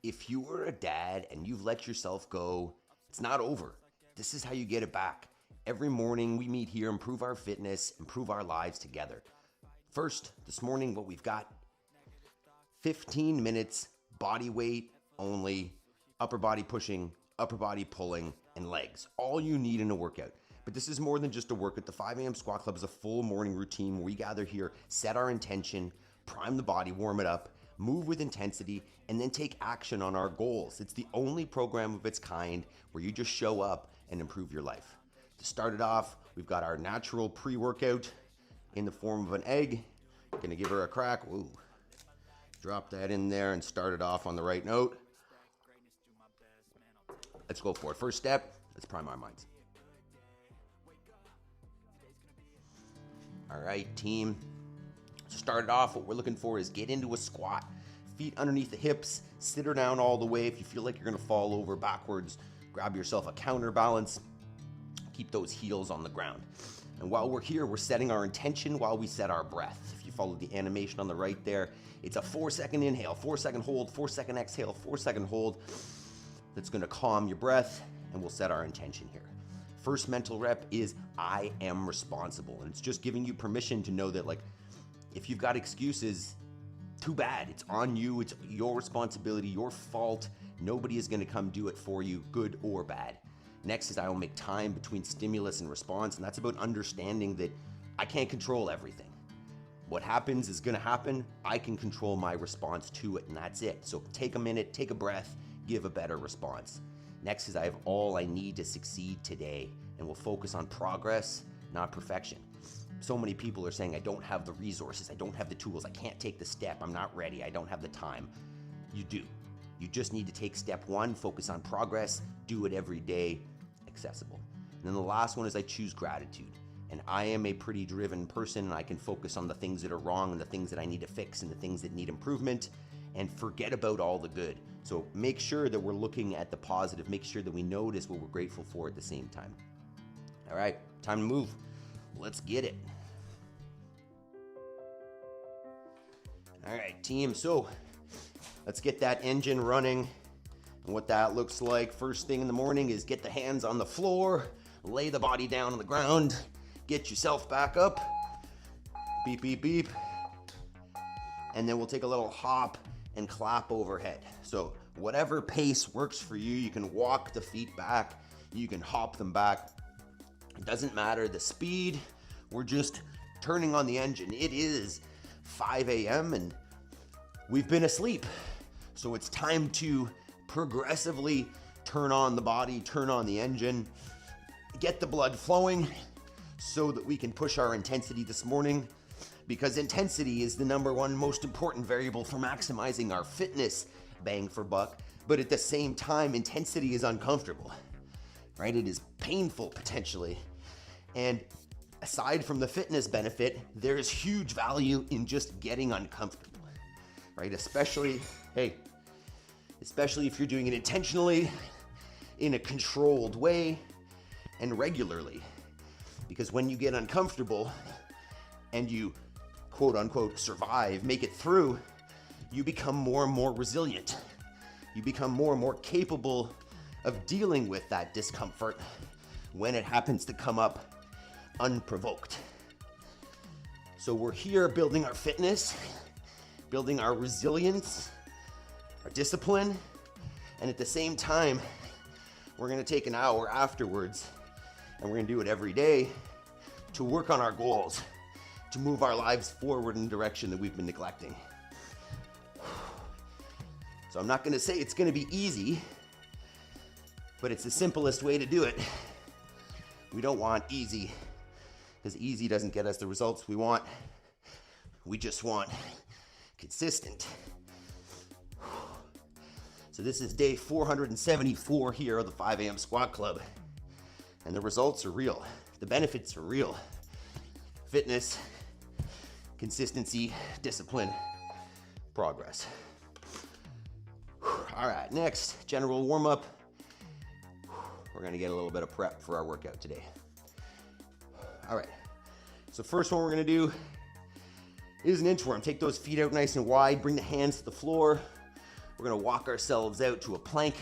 If you were a dad and you've let yourself go, it's not over. This is how you get it back. Every morning we meet here, improve our fitness, improve our lives together. First, this morning, what we've got, 15 minutes, body weight only, upper body pushing, upper body pulling, and legs. All you need in a workout. But this is more than just a workout. The 5 a.m. Squat Club is a full morning routine where we gather here, set our intention, prime the body, warm it up, move with intensity, and then take action on our goals. It's the only program of its kind where you just show up and improve your life. To start it off, we've got our natural pre-workout in the form of an egg. Gonna give her a crack. Woo. Drop that in there and start it off on the right note. Let's go for it. First step, let's prime our minds. All right, team. Start it off, what we're looking for is get into a squat. Feet underneath the hips, sit her down all the way. If you feel like you're gonna fall over backwards, grab yourself a counterbalance. Keep those heels on the ground. And while we're here, we're setting our intention while we set our breath. If you follow the animation on the right there, it's a 4-second inhale, 4-second hold, 4-second exhale, 4-second hold. That's gonna calm your breath, and we'll set our intention here. First mental rep is I am responsible. And it's just giving you permission to know that, like, if you've got excuses, too bad. It's on you. It's your responsibility, your fault. Nobody is going to come do it for you, good or bad. Next is I will make time between stimulus and response, and that's about understanding that I can't control everything. What happens is going to happen. I can control my response to it, and that's it. So take a minute, take a breath, give a better response. Next is I have all I need to succeed today, and we'll focus on progress, not perfection. So many people are saying, I don't have the resources, I don't have the tools, I can't take the step, I'm not ready, I don't have the time. You do. You just need to take step one, focus on progress, do it every day, accessible. And then the last one is I choose gratitude. And I am a pretty driven person, and I can focus on the things that are wrong and the things that I need to fix and the things that need improvement, and forget about all the good. So make sure that we're looking at the positive, make sure that we notice what we're grateful for at the same time. All right, time to move. Let's get it. All right, team, so let's get that engine running. And what that looks like first thing in the morning is get the hands on the floor, lay the body down on the ground, get yourself back up, beep, beep, beep. And then we'll take a little hop and clap overhead. So whatever pace works for you, you can walk the feet back, you can hop them back. It doesn't matter the speed, we're just turning on the engine. It is 5 a.m. and we've been asleep. So it's time to progressively turn on the body, turn on the engine, get the blood flowing so that we can push our intensity this morning, because intensity is the number one most important variable for maximizing our fitness bang for buck. But at the same time, intensity is uncomfortable, right? It is painful potentially. And aside from the fitness benefit, there is huge value in just getting uncomfortable, right? Especially if you're doing it intentionally, in a controlled way, and regularly. Because when you get uncomfortable and you quote unquote survive, make it through, you become more and more resilient. You become more and more capable of dealing with that discomfort when it happens to come up unprovoked. So we're here building our fitness, building our resilience, our discipline, and at the same time, we're gonna take an hour afterwards and we're gonna do it every day to work on our goals, to move our lives forward in a direction that we've been neglecting. So I'm not gonna say it's gonna be easy, but it's the simplest way to do it. We don't want easy, because easy doesn't get us the results we want. We just want consistent. So this is day 474 here of the 5 a.m. Squat Club. And the results are real. The benefits are real. Fitness, consistency, discipline, progress. All right, next, general warm-up. We're gonna get a little bit of prep for our workout today. All right, so first one we're gonna do is an inchworm. Take those feet out nice and wide, bring the hands to the floor, We're gonna walk ourselves out to a plank,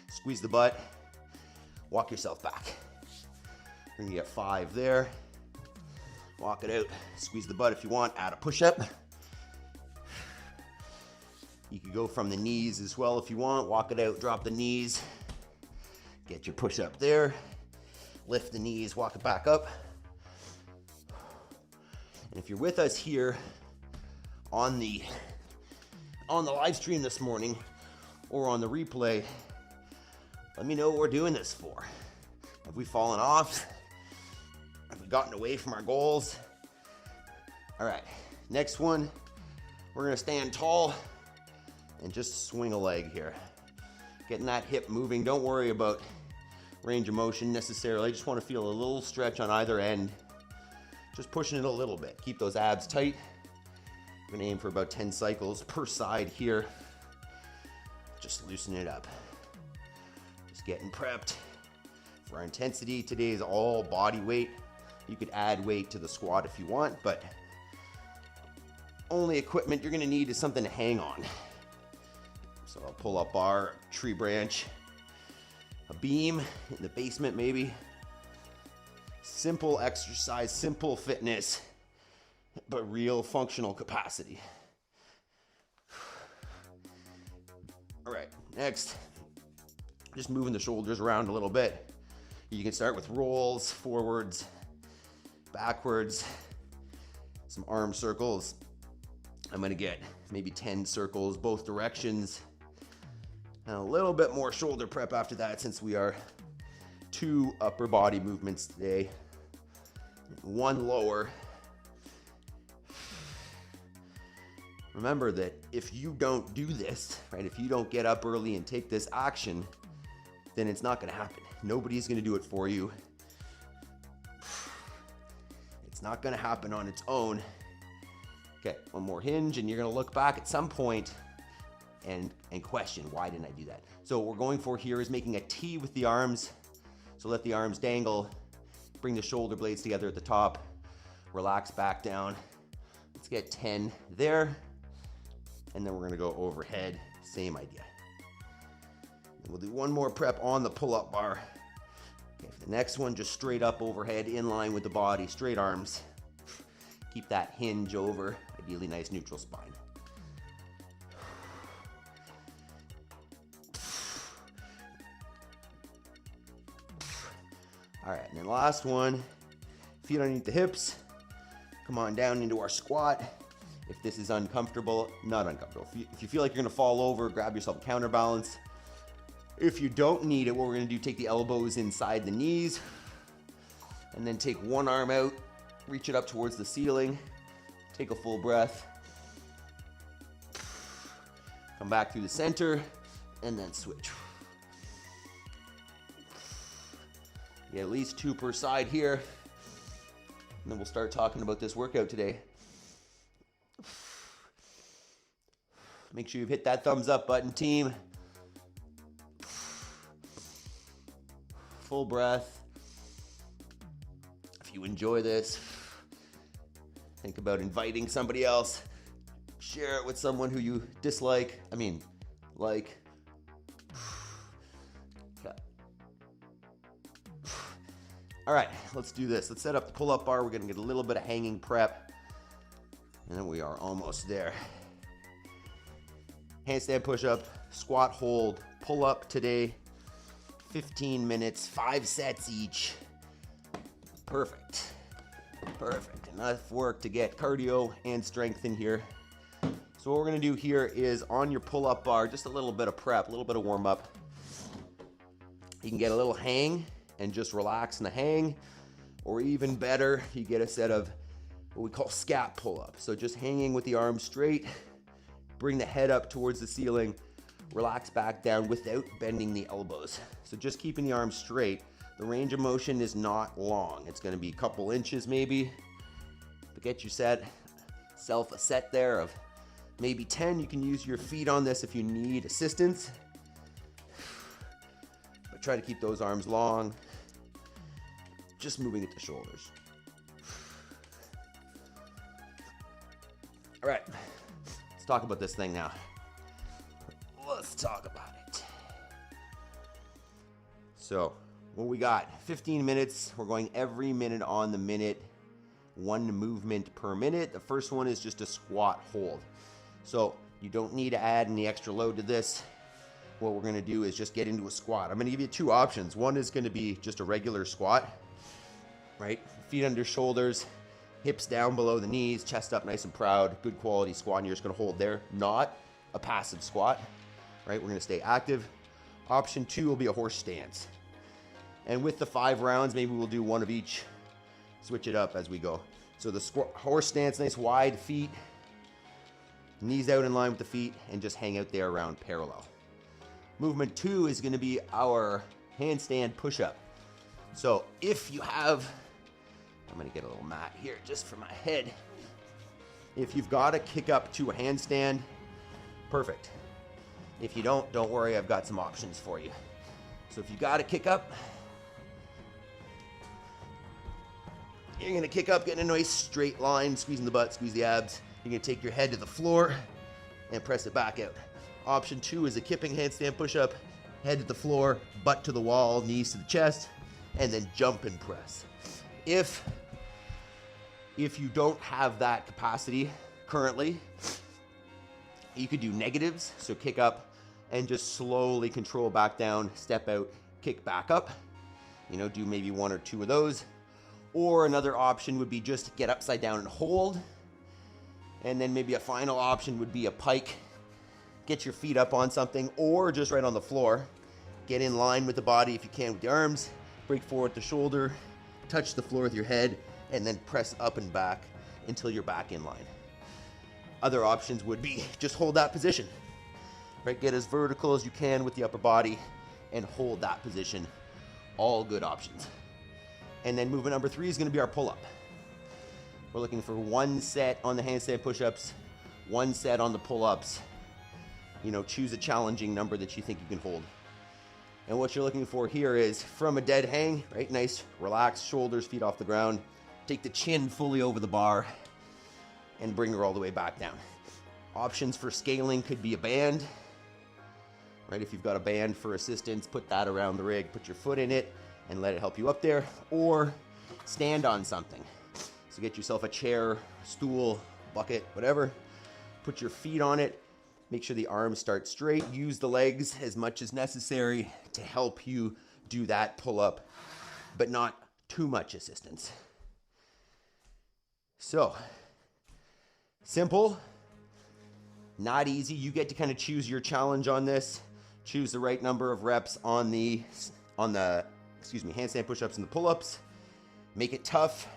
squeeze the butt, walk yourself back. We're gonna get 5 there. Walk it out, squeeze the butt if you want, add a push-up. You could go from the knees as well if you want. Walk it out, drop the knees. Get your push-up there. Lift the knees, walk it back up. And if you're with us here on the live stream this morning or on the replay, let me know what we're doing this for. Have we fallen off? Have we gotten away from our goals? All right, next one, we're gonna stand tall and just swing a leg here. Getting that hip moving. Don't worry about range of motion necessarily. I just wanna feel a little stretch on either end. Just pushing it a little bit. Keep those abs tight. We're gonna aim for about 10 cycles per side here. Just loosen it up. Just getting prepped for our intensity. Today is all body weight. You could add weight to the squat if you want, but only equipment you're gonna need is something to hang on. So a pull-up bar, tree branch, a beam in the basement maybe. Simple exercise, simple fitness, but real functional capacity. All right, next, just moving the shoulders around a little bit. You can start with rolls, forwards, backwards, some arm circles. I'm gonna get maybe 10 circles both directions. And a little bit more shoulder prep after that since we are 2 upper body movements today, 1 lower. Remember that if you don't do this, right, if you don't get up early and take this action, then it's not gonna happen. Nobody's gonna do it for you. It's not gonna happen on its own. Okay, 1 more hinge, and you're gonna look back at some point and question, why didn't I do that? So what we're going for here is making a T with the arms. So let the arms dangle, bring the shoulder blades together at the top, relax back down. Let's get 10 there. And then we're gonna go overhead, same idea. And we'll do 1 more prep on the pull-up bar. Okay, for the next one, just straight up overhead, in line with the body, straight arms. Keep that hinge over, ideally nice neutral spine. All right, and then last one, feet underneath the hips. Come on down into our squat. If this is uncomfortable, not uncomfortable. If you feel like you're gonna fall over, grab yourself a counterbalance. If you don't need it, what we're gonna do, take the elbows inside the knees, and then take 1 arm out, reach it up towards the ceiling, take a full breath. Come back through the center, and then switch. Get at least 2 per side here, and then we'll start talking about this workout today. Make sure you've hit that thumbs up button, team. Full breath. If you enjoy this, think about inviting somebody else. Share it with someone who you dislike. Like. All right, let's do this. Let's set up the pull-up bar. We're gonna get a little bit of hanging prep, and then we are almost there. Handstand push-up, squat hold, pull-up today. 15 minutes, 5 sets each. Perfect. Perfect. Enough work to get cardio and strength in here. So what we're gonna do here is on your pull-up bar, just a little bit of prep, a little bit of warm-up. You can get a little hang and just relax in the hang, or even better, you get a set of what we call scat pull-up. So just hanging with the arms straight, bring the head up towards the ceiling, relax back down without bending the elbows. So just keeping the arms straight. The range of motion is not long. It's gonna be a couple inches maybe, but get yourself a set there of maybe 10. You can use your feet on this if you need assistance, but try to keep those arms long, just moving at the shoulders. All right, let's talk about this thing now. talk about it. So, what we got? 15 minutes. We're going every minute on the minute. 1 movement per minute. The first one is just a squat hold. So, you don't need to add any extra load to this. What we're going to do is just get into a squat. I'm going to give you 2 options. One is going to be just a regular squat, right? Feet under shoulders, hips down below the knees, chest up nice and proud, good quality squat, and you're just going to hold there. Not a passive squat, right? We're going to stay active. Option 2 will be a horse stance. And with the 5 rounds, maybe we'll do 1 of each. Switch it up as we go. So the horse stance, nice wide feet, knees out in line with the feet, and just hang out there around parallel. Movement 2 is going to be our handstand push-up. So if you have, I'm going to get a little mat here just for my head. If you've got to kick up to a handstand, perfect. If you don't worry, I've got some options for you. So if you got to kick up, you're going to kick up, getting a nice straight line, squeezing the butt, squeeze the abs. You're going to take your head to the floor and press it back out. Option 2 is a kipping handstand push-up, head to the floor, butt to the wall, knees to the chest, and then jump and press. If you don't have that capacity currently, you could do negatives, so kick up and just slowly control back down, step out, kick back up. You know, do maybe 1 or 2 of those. Or another option would be just get upside down and hold. And then maybe a final option would be a pike. Get your feet up on something or just right on the floor. Get in line with the body if you can with the arms. Break forward the shoulder. Touch the floor with your head. And then press up and back until you're back in line. Other options would be just hold that position. Right? Get as vertical as you can with the upper body and hold that position. All good options. And then movement number 3 is going to be our pull-up. We're looking for 1 set on the handstand push-ups, 1 set on the pull-ups. You know, choose a challenging number that you think you can hold. And what you're looking for here is from a dead hang, right? Nice, relaxed shoulders, feet off the ground. Take the chin fully over the bar and bring her all the way back down. Options for scaling could be a band, right? If you've got a band for assistance, put that around the rig, put your foot in it and let it help you up there, or stand on something. So get yourself a chair, stool, bucket, whatever. Put your feet on it. Make sure the arms start straight. Use the legs as much as necessary to help you do that pull-up, but not too much assistance. So, simple, not easy. You get to kind of choose your challenge on this. Choose the right number of reps on the handstand push-ups and the pull-ups. Make it tough.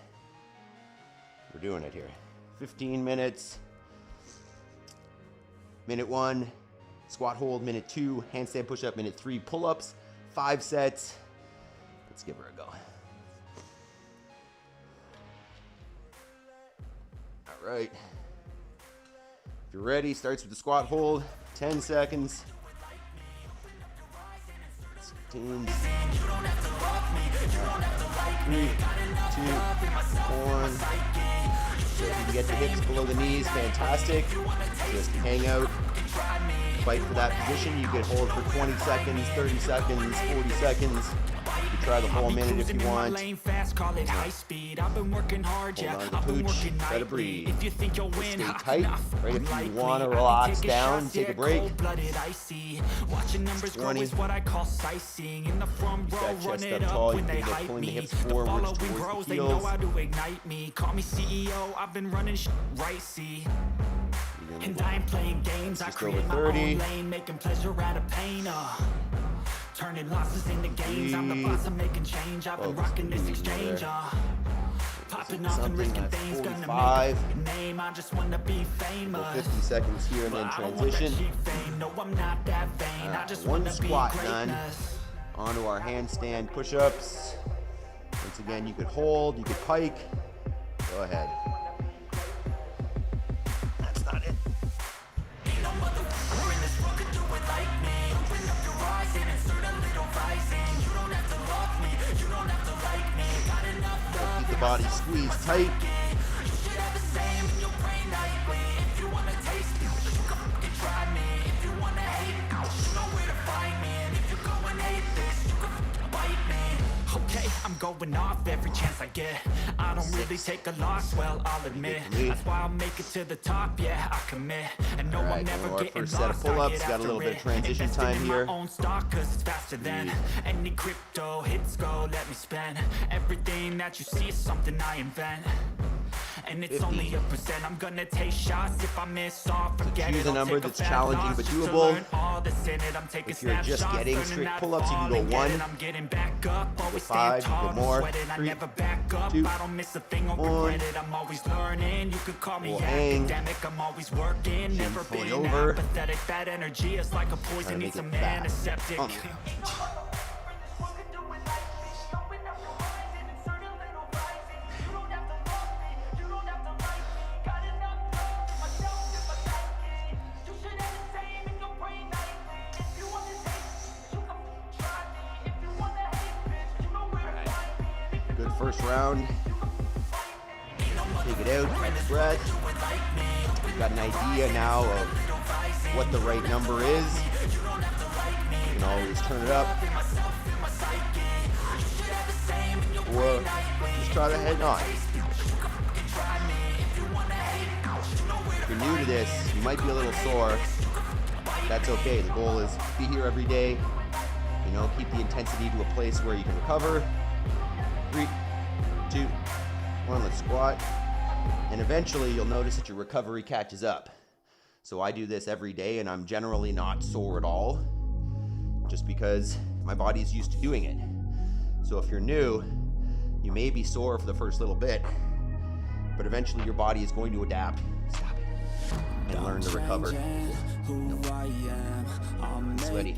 We're doing it here. 15 minutes. Minute 1, squat hold, minute 2, handstand push-up, minute 3, pull-ups, 5 sets. Let's give her a go. All right. If you're ready, starts with the squat hold, 10 seconds. 16. 3, 2, 1. So if you can get the hips below the knees, fantastic. Just hang out, fight for that position. You can hold for 20 seconds, 30 seconds, 40 seconds. You try the whole minute if you want. Hold on to the pooch, try to breathe. Just stay tight, right? If you want to relax down, take a break. 20. Use that chest up tall. You can get pulling the hips forward towards the heels. And I ain't playing games, I create my own lane, making pleasure out of pain, turning losses into gains, I'm the boss, I'm making change, I've been rocking this exchange, popping off and risking things, gonna make a name, I just wanna be famous. 50 seconds here and then transition. No, I'm not that vain, I just one wanna squat be done. Onto our handstand push-ups. Once again, you could hold, you could pike. Go ahead. That's not it. Keep the body squeezed tight. showing off every chance I get. I don't really take a loss, well, I'll admit. That's why I'll make it to the top, yeah, I commit. And no, I'm never getting first set of lost. pull-ups. Got a little bit of transition time here. Own stock, cause it's faster than any crypto hits go. Let me spend everything that you see is something I invent. And it's 50. only a percent. I'm gonna take shots. If I miss off, forget choose it. a number I'll take that's fat challenging loss but just to doable. learn all that's in it. I'm taking If you're just snapshots, getting learning straight how to pull-ups, you can fall go and get 1. it. I'm getting back up, always 5, stand tall, you go more. sweat it. I 3, never back up, 2, I don't miss a thing or 1. regret it. I'm always learning, you could call me We'll hang. academic. I'm always working, never fully been over. apathetic. Bad energy is like a poison, make needs a it man, fat. a septic. Good first round. Take it out, breath. You've got an idea now of what the right number is. You can always turn it up. Or just try to head on. If you're new to this, you might be a little sore. That's okay. The goal is be here every day. You know, keep the intensity to a place where you can recover. 3, 2, 1, let's squat. And eventually you'll notice that your recovery catches up. So I do this every day and I'm generally not sore at all, just because my body's used to doing it. So if you're new, you may be sore for the first little bit, but eventually your body is going to adapt. Stop it. And learn to recover. Sweaty.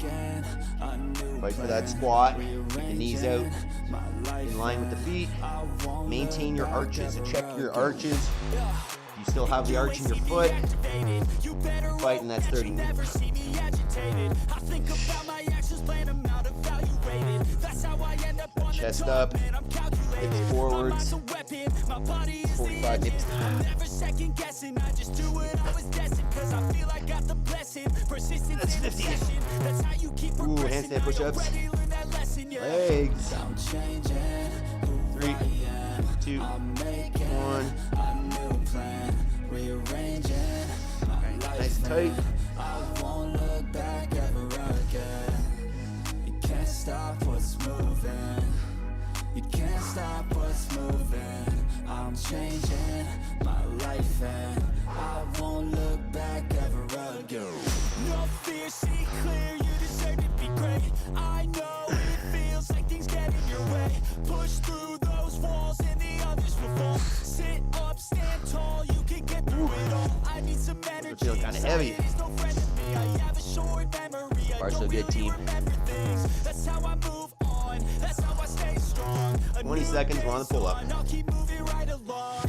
Fight for that squat. Keep the knees out. In line with the feet. Maintain your arches. So check your arches. You still have the arch in your foot. Fight, and that's 30 minutes. Chest up. Hips forwards. 45 nips. That's 50. Ooh, handstand push-ups. Legs. 3, 2, 1. Nice and tight. You can't stop what's moving. You can't stop what's moving. I'm changing my life and I won't look back ever again. No fear, see clear, you deserve to be great. I know it feels like things get in your way. Push through those walls and the others will fall. Sit up, stand tall, you can get through it all. I need some energy. I feel kind of heavy. No friend of me, I have a short memory. Far so good, team. That's how I move on. That's how I stay strong. 20 seconds, we're on the pull-up. I'll keep moving right along.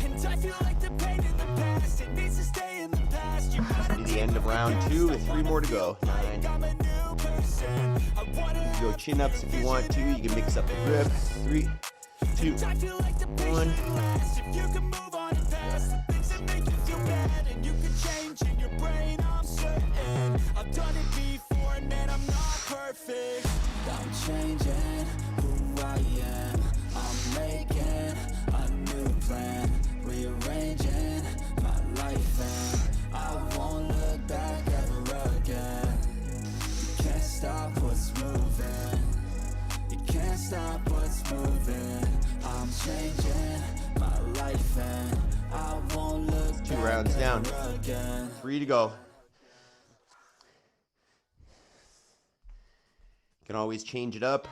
And I feel like the pain in the past, it needs to stay in the past. You To the end of round 2 with 3 more to go. 9. You can go chin-ups if you want to. You can mix up the grip. 3, 2, 1. If you can move on and past the things that make you feel bad, and you can change in your brain, I'm certain. I've done it before, and man, I'm not perfect. I'm changing who I am. I'm making a new plan, rearranging my life, and I won't look back ever again. You can't stop what's moving. You can't stop what's moving. I'm changing my life and I won't look 2 rounds down. again. 3 to go. You can always change it up.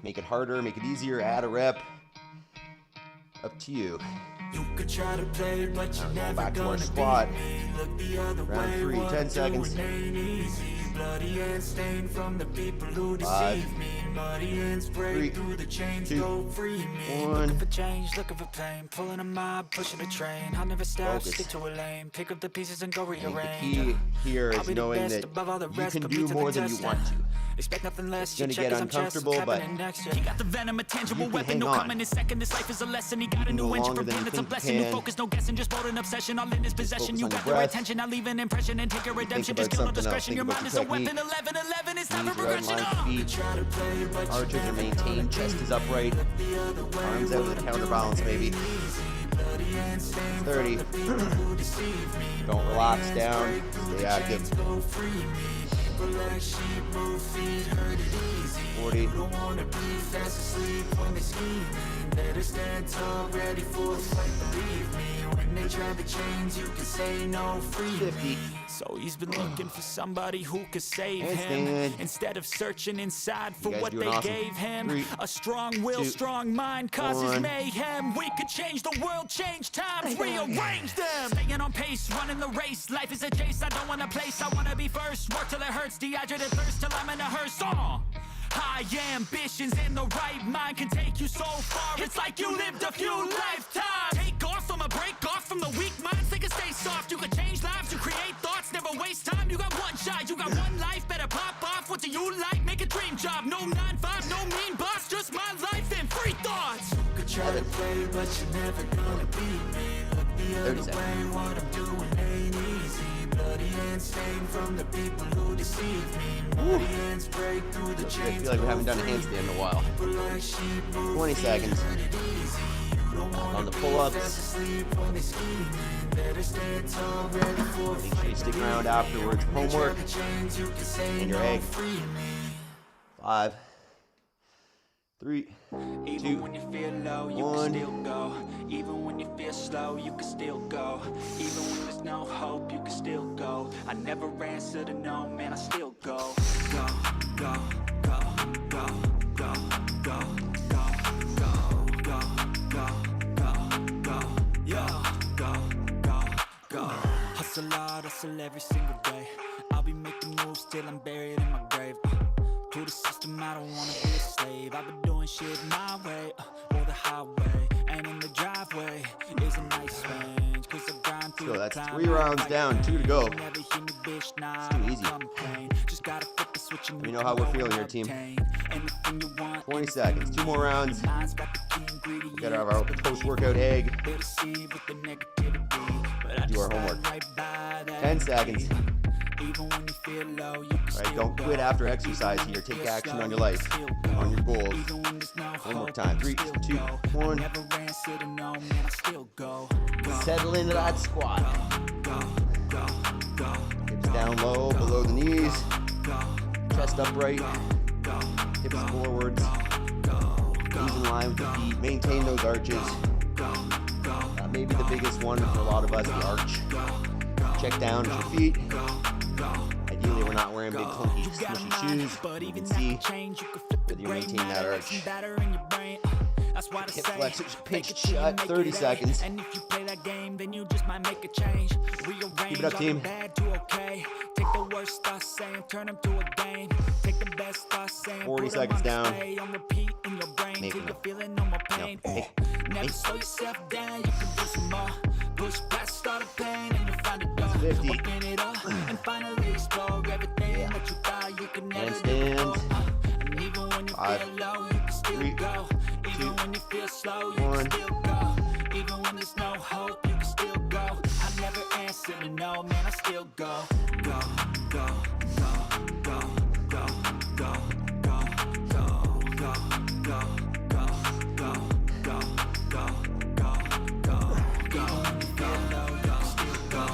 Make it harder, make it easier, add a rep. Up to you. You could try to play, but you're never back to our gonna squat. beat me. Look the other Round way, 3, what 10 I'm seconds. doing ain't easy. Bloody and stained from the people who 5, deceive me. Muddy hands break 3, through the chains, 2, go free me. 1. Looking for change, looking for pain. Pulling a mob, pushing a train. I'll never stop, Focus. stick to a lane. Pick up the pieces and go I think rearrange. the key here I'll is be the knowing best that above all the you rest, can put me do to more the than you test want to. Expect nothing less. It's gonna get uncomfortable, but he got the venom, a tangible you can weapon. hang No on. coming in second. This life is a lesson. He got a new engine from pain. It's a blessing. New focus, no guessing. Just bold and obsession. All in his possession. You got their attention. Now leave an impression and take your redemption. Just kill no discretion. Your mind is a weapon. 11-11. It's time for progression. Feet, arches are maintained. Chest is upright. Arms out with a counterbalance, maybe. 30. Don't relax down. Stay active. 40. Better stand tall, ready for a fight, believe me. When they try the chains, you can say no, free 50. So he's been looking for somebody who could save Handstand. him, instead of searching inside for what they awesome. gave him. 3, a strong will, 2, strong mind causes 1. mayhem. We could change the world, change times, rearrange them. Staying on pace, running the race. Life is a chase, I don't want a place. I want to be first, work till it hurts, dehydrated thirst till I'm in a hearse. High ambitions and the right mind can take you so far. It's like you lived a few lifetimes. Take off from a break off from the weak minds. They can stay soft. You can change lives. You create thoughts. Never waste time. You got one shot. You got one life. Better pop off. What do you like? Make a dream job. No 9-5. No mean boss. Just my life and free thoughts. You could try to play, but you're never gonna beat me. Look the other way. What I'm doing ain't easy. Bloody hands stained from the people who deceive me. Bloody hands break through the chains. I feel like we haven't done a handstand in a while. 20 seconds. On the pull-ups. Make sure you stick around afterwards. Homework. And your egg. 5, 3, 2, Even when you feel low, you 1. can still go. Even when you feel slow, you can still go. Even when there's no hope, you can still go. I never answer to no, man, I still go. Go, go, go, go, go, go, go, go, go, go, go, go, yeah, go, go, go. Hustle hard, hustle every single day. I'll be making moves till I'm buried in my grave. To the system, I don't wanna be a slave. I've been doing shit my way, or the highway. And in the driveway is a nice range. Cause I grind through so that's the 3 rounds down, 2 to go. Never hear me, bitch, nah, It's too easy. complain. Just gotta flip the switch and Let me know how we're feeling here, team. Anything you want, 20 seconds. 2 more rounds. mine's got the key ingredient. We gotta have our post-workout egg. They'll deceive with the negativity, but I Do our just homework. slide right by that. 10 seconds. Even when you feel low, you can Alright, still don't quit go. after exercise here. Take action on your life, on your goals. Even when there's no One more hope, time. 3, you can 2, still go. I 1. never answer to no, man, I still go. Go, Settle into that squat. go, go, go, Hips down low, below the knees. go, Chest upright. go, Hips forwards. go, Knees in line with the feet. Maintain those arches. Maybe the biggest one for a lot of us, the arch. Check down at your feet. Ideally, we're not wearing big, clunky, smushy shoes. You can see whether you're maintaining that arch. Hip flexors pinched shut, 30 seconds. And if you play that game, then you just might make a change. Keep it up, team. Bad to okay. Take the worst thoughts saying, turn them to a game. Take the best thoughts saying, 40 put 'em seconds on down. display, on repeat in your brain Make till it you're up. feeling no more pain. No. Hey. Never Hey. slow yourself down, you can do some more. Push past all the pain and you'll find a door. 50. Open it up and finally explore everything that you thought you could never do Handstand. before. And even when you 5, feel low, you can still 3, go. 2, Even when you feel slow, you 1. can still go. Even when there's no hope, you can still go. I never answer to no, man, I still go. Go, go, go, go, go, go, go, go, go, go, go, go, go, go, go, go. Even when you feel low, you can still go.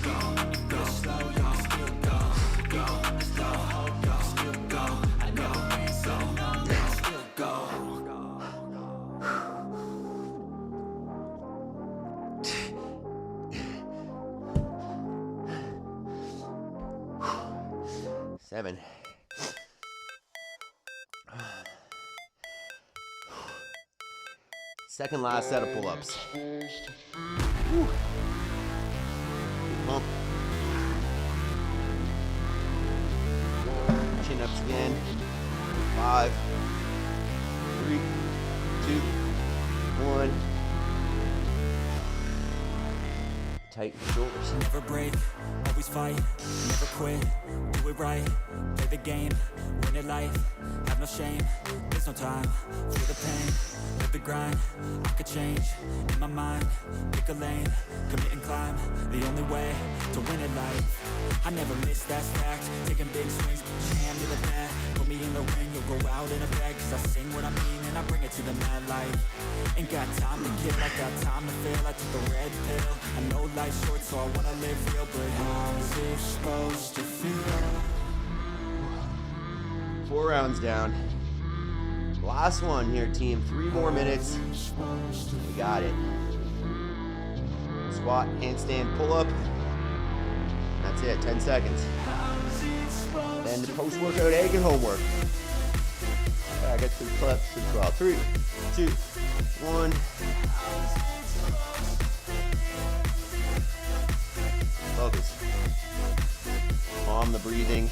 Even when you feel slow, you can still go. Even when there's no hope, you can still go. I never answer to no, man, I still go. Seven. Second last set of pull-ups. Whew. Pump. Chin-ups again. 5, 3, 2, 1. Tighten the shoulders. Never break, always fight, never quit, do it right, play the game, win it life, have no shame, there's no time, feel the pain, live the grind, I could change, in my mind, pick a lane, commit and climb, the only way to win it life, I never miss, that's fact, taking big swings, put your hand to the bat, put me in the ring, you'll go out in a bag, cause I sing what I mean and I bring it to the mad light, ain't got time to kill, I got time to feel, I took the red pill, I know life's short so I wanna live real, but how's it supposed to feel? 4 rounds down. Last one here, team. 3 more minutes. We got it. Squat, handstand, pull up. That's it, 10 seconds. Then the post-workout egg and homework. I got 2 claps as well. 3, 2, 1. Focus. Calm the breathing.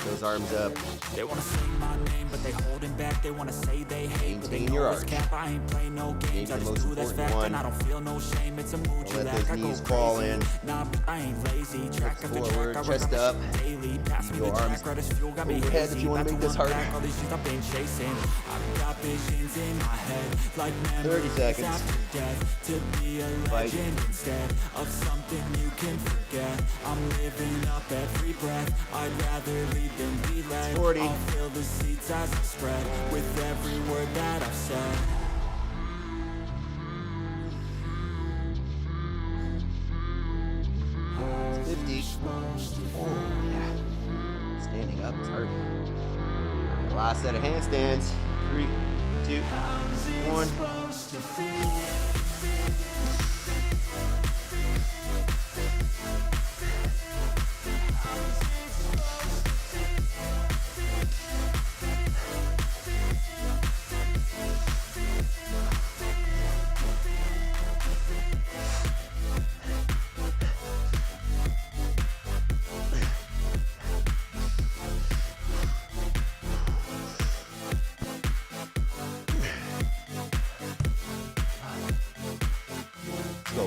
Those arms up. They wanna say my name, but they holding back. They wanna say they hate, but they Maintain your know it's arch. cap. I ain't play no games. I just do this fact, and I don't feel no shame. It's a mood you Let lack. those I go knees fall crazy. in. Nah, but I ain't lazy. Track after forward, track, I chest run up. daily. Pass me Your the arms track, right as fuel, got me overhead if hazy. you wanna About make this run harder. back all these years I've been chasing. I've got visions in my head, like 30 memories seconds. after death. To be a Fight. legend instead of something you can forget. I'm living up every breath. I'd rather lead than be led. 40. I'll fill the seats as I spread with every word that I've said. It's 50. Oh, yeah. Standing up is hard. Last set of handstands. 3, 2, 1. Let's go.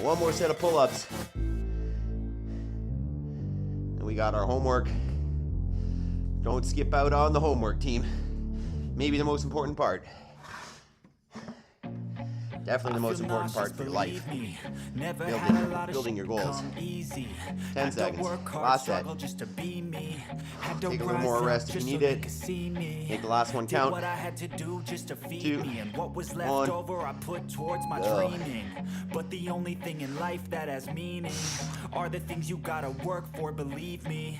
One more set of pull-ups. And we got our homework. Don't skip out on the homework, team. Maybe the most important part. Definitely the most important part for your life. Building your goals. 10 seconds. Last set. Take a little more rest if you need it. Make the last one count. 2, 1. Go. But the only thing in life that has meaning are the things you gotta work for, believe me.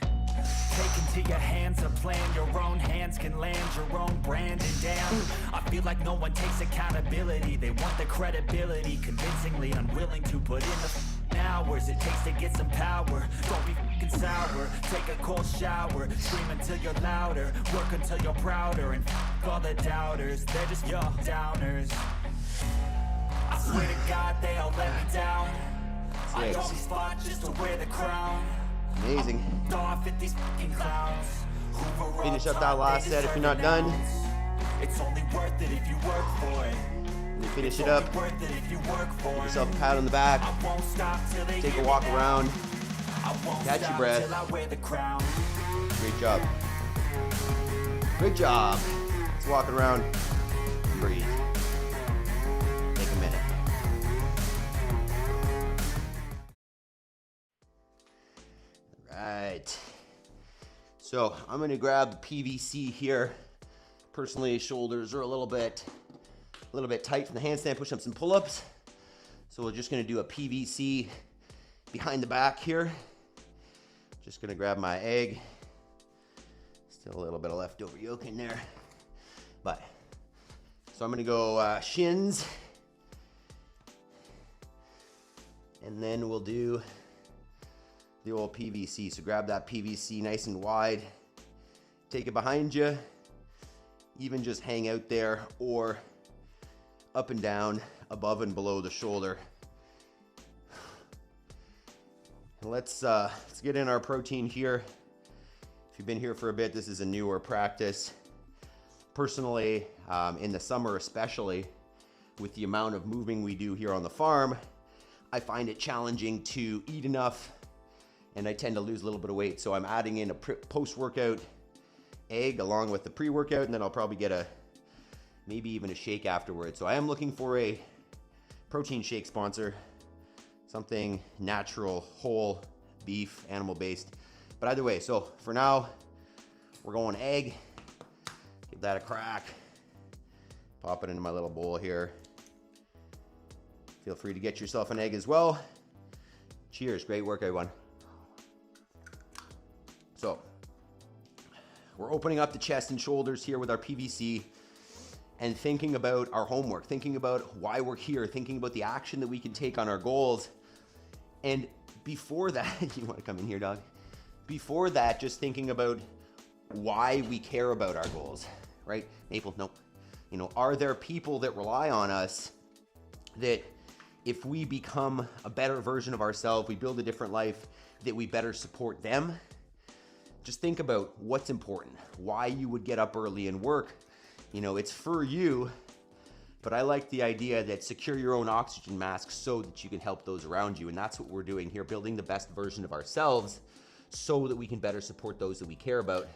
Take into your hands a plan, your own hands can land your own brand. And damn, I feel like no one takes accountability. They want the credibility, convincingly unwilling to put in the hours it takes to get some power. Don't be fucking sour, take a cold shower, scream until you're louder, work until you're prouder, and all the doubters, they're just your downers. I swear to God they all let me down. I always fought just to wear the crown. Amazing. Off at these fucking clowns. Finish up that last set if you're not done. It's only worth it if you work for it. When you finish it up, give yourself a pat on the back. Take a walk around. Catch your breath. Great job. Great job. Let's walk around. Breathe. Take a minute. Right. So I'm going to grab the PVC here. Personally, shoulders are a little bit tight from the handstand push-ups and pull-ups. So we're just going to do a PVC behind the back here. Just going to grab my egg. Still a little bit of leftover yolk in there. So I'm going to go shins. And then we'll do the old PVC. So grab that PVC nice and wide. Take it behind you. Even just hang out there or up and down, above and below the shoulder. And let's get in our protein here. If you've been here for a bit, this is a newer practice. Personally, in the summer especially, with the amount of moving we do here on the farm, I find it challenging to eat enough, and I tend to lose a little bit of weight. So I'm adding in a post-workout egg along with the pre-workout, and then I'll probably get maybe even a shake afterwards. So I am looking for a protein shake sponsor, something natural, whole beef, animal-based. But either way, so for now, we're going egg. Give that a crack. Pop it into my little bowl here. Feel free to get yourself an egg as well. Cheers, great work everyone. So, we're opening up the chest and shoulders here with our PVC and thinking about our homework, thinking about why we're here, thinking about the action that we can take on our goals. And before that, you want to come in here, dog? Before that, just thinking about why we care about our goals, right? Maple, nope. You know, are there people that rely on us that if we become a better version of ourselves, we build a different life, that we better support them? Just think about what's important, why you would get up early and work. You know, it's for you, but I like the idea that secure your own oxygen mask so that you can help those around you. And that's what we're doing here, building the best version of ourselves so that we can better support those that we care about.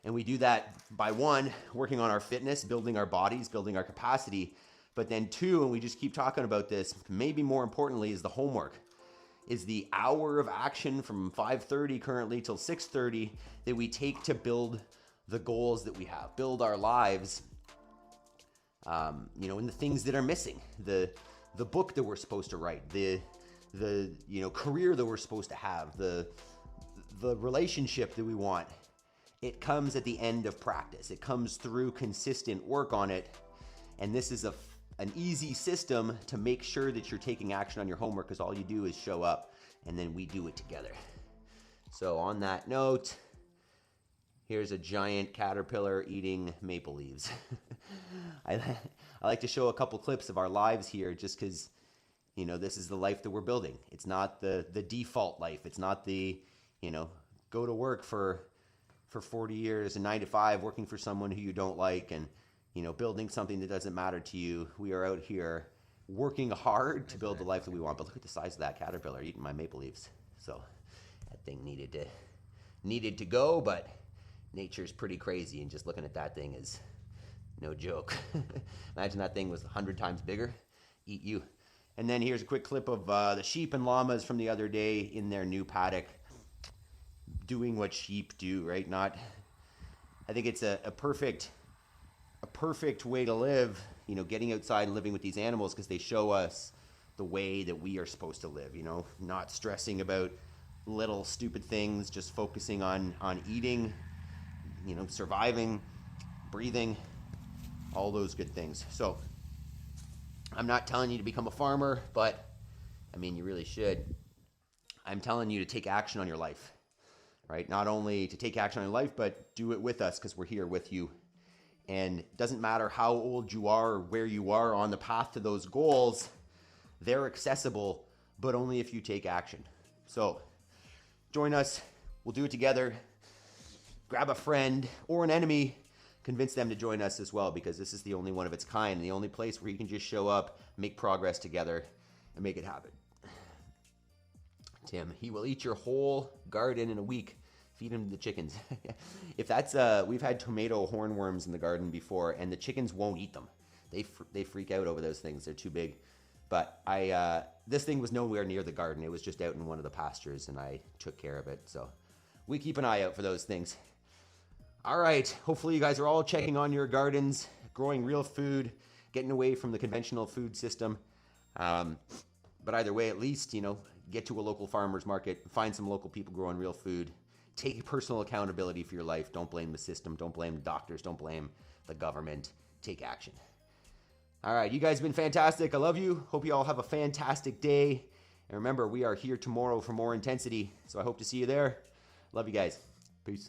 And we do that by one, working on our fitness, building our bodies, building our capacity. But then two, and we just keep talking about this, maybe more importantly, is the homework, is the hour of action from 5:30 currently till 6:30 that we take to build the goals that we have, build our lives, you know, and the things that are missing, the book that we're supposed to write, the you know, career that we're supposed to have, the relationship that we want. It comes at the end of practice. It comes through consistent work on it. And this is an easy system to make sure that you're taking action on your homework, because all you do is show up and then we do it together. So on that note, here's a giant caterpillar eating maple leaves. I like to show a couple clips of our lives here just because, you know, this is the life that we're building. It's not the default life. It's not the, you know, go to work for 40 years and 9 to 5 working for someone who you don't like and, you know, building something that doesn't matter to you. We are out here working hard to build the life that we want. But look at the size of that caterpillar eating my maple leaves. So that thing needed to go, but nature's pretty crazy, and just looking at that thing is no joke. Imagine that thing was 100 times bigger. Eat you. And then here's a quick clip of the sheep and llamas from the other day in their new paddock, doing what sheep do, right? I think it's a perfect way to live, you know, getting outside and living with these animals, because they show us the way that we are supposed to live, you know, not stressing about little stupid things, just focusing on eating, you know, surviving, breathing, all those good things. So I'm not telling you to become a farmer, but I mean, you really should. I'm telling you to take action on your life, right? Not only to take action on your life, but do it with us, because we're here with you. And it doesn't matter how old you are or where you are on the path to those goals, they're accessible, but only if you take action. So join us. We'll do it together. Grab a friend or an enemy, convince them to join us as well, because this is the only one of its kind, the only place where you can just show up, make progress together, and make it happen. Tim, he will eat your whole garden in a week. Feed him to the chickens. If that's we've had tomato hornworms in the garden before, and the chickens won't eat them. They freak out over those things. They're too big. But this thing was nowhere near the garden. It was just out in one of the pastures, and I took care of it. So we keep an eye out for those things. All right. Hopefully you guys are all checking on your gardens, growing real food, getting away from the conventional food system. But either way, at least, you know, get to a local farmer's market, find some local people growing real food. Take personal accountability for your life. Don't blame the system. Don't blame the doctors. Don't blame the government. Take action. All right, you guys have been fantastic. I love you. Hope you all have a fantastic day. And remember, we are here tomorrow for more intensity. So I hope to see you there. Love you guys.